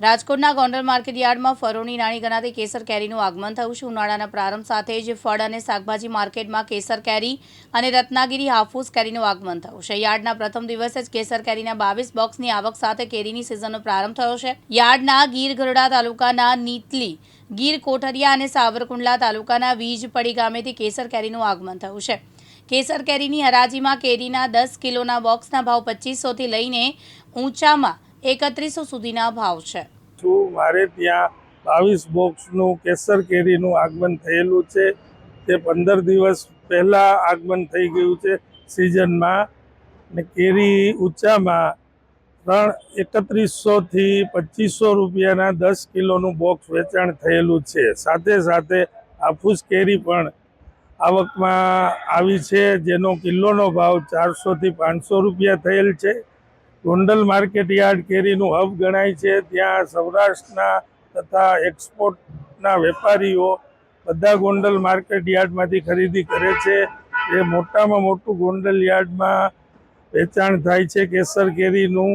રાજકોટના ગોંડલ માર્કેટ યાર્ડમાં ફરોની રાણી ગણાતી કેસર કેરીનું આગમન થયું છે। ઉનાળાના પ્રારંભ સાથે જ ફળ અને શાકભાજી માર્કેટમાં કેસર કેરી અને રત્નાગીરી હાફૂસ કેરીનું આગમન થયું છે। યાર્ડના પ્રથમ દિવસે જ કેસર કેરીના 22 બોક્સની આવક સાથે કેરીની સિઝનનો પ્રારંભ થયો છે। યાર્ડના ગીર ગઢડા તાલુકાના નીતલી, ગીર કોઠરિયા અને સાવરકુંડલા તાલુકાના વીજપડી ગામેથી કેસર કેરીનું આગમન થયું છે। કેસર કેરીની હરાજીમાં કેરીના 10 કિલોના બોક્સના ભાવ 2500 થી લઈને ઊંચામાં 3100 સુધીના ભાવ છે। મારે ત્યાં 22 બોક્સનું કેસર કેરીનું આગમન થયેલું છે। તે 15 દિવસ પહેલા આગમન થઈ ગયું છે સિઝનમાં, ને કેરી ઊંચામાં 3100 થી 2500 રૂપિયાના 10 કિલોનું બોક્સ વેચાણ થયેલું છે। સાથે સાથે હાફૂસ કેરી પણ આવકમાં આવી છે, જેનો કિલોનો ભાવ 400 થી 500 રૂપિયા થયેલ છે। ગોંડલ માર્કેટ યાર્ડ કેરીનું હબ ગણાય છે। ત્યાં સૌરાષ્ટ્રના તથા એક્સપોર્ટના વેપારીઓ બધા ગોંડલ માર્કેટ યાર્ડમાંથી ખરીદી કરે છે। એ મોટામાં મોટું ગોંડલ યાર્ડમાં વેચાણ થાય છે કેસર કેરીનું।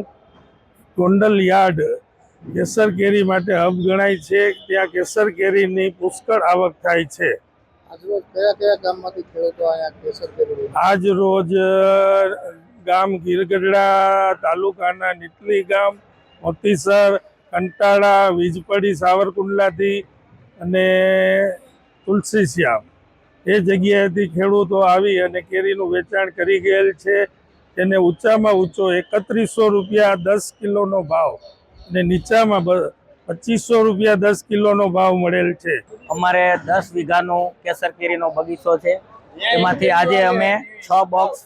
ગોંડલ યાર્ડ કેસર કેરી માટે હબ ગણાય છે। ત્યાં કેસર કેરીની પુષ્કળ આવક થાય છે। આજ રોજ ગામ ગીરગઢડા તાલુકાના નીતલી ગામ, મોતીસર, કંટાળા, વીજપડી, સાવરકુંડલાથી અને તુલસીશ્યામ એ જગ્યાએથી ખેડૂતો આવી અને કેરીનું વેચાણ કરી ગયેલ છે। તેને ઊંચામાં ઊંચો 3100 રૂપિયા 10 કિલોનો ભાવ અને નીચામાં 2500 રૂપિયા 10 કિલોનો ભાવ મળેલ છે। અમારે 10 વીઘાનો કેસર કેરીનો બગીચો છે। એમાંથી આજે અમે 6 બોક્સ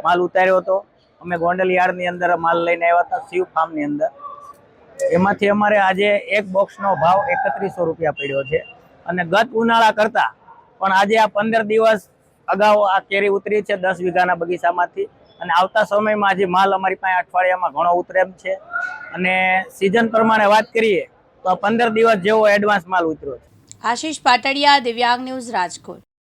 માલ ઉતાર્યો હતો। અમે ગોંડલ યાર્ડની અંદર માલ લઈને આવ્યા હતા, શિવ ફાર્મની અંદર। એમાંથી અમારે આજે એક બોક્સનો ભાવ 3100 રૂપિયા પડ્યો છે। અને ગત ઉનાળા કરતા પણ આજે આ 15 દિવસ અગાઉ આ કેરી ઉતરી છે 10 વીઘાના બગીચામાંથી। અને આવતા સમયમાં આજે માલ અમારી પાસે અઠવાડિયામાં ઘણો ઉતરે એમ છે। અને સિઝન પ્રમાણે વાત કરીએ તો 15 દિવસ જેવો એડવાન્સ માલ ઉતર્યો છે। આશીષ પાટડિયા, દિવ્યાંગ ન્યૂઝ, રાજકોટ।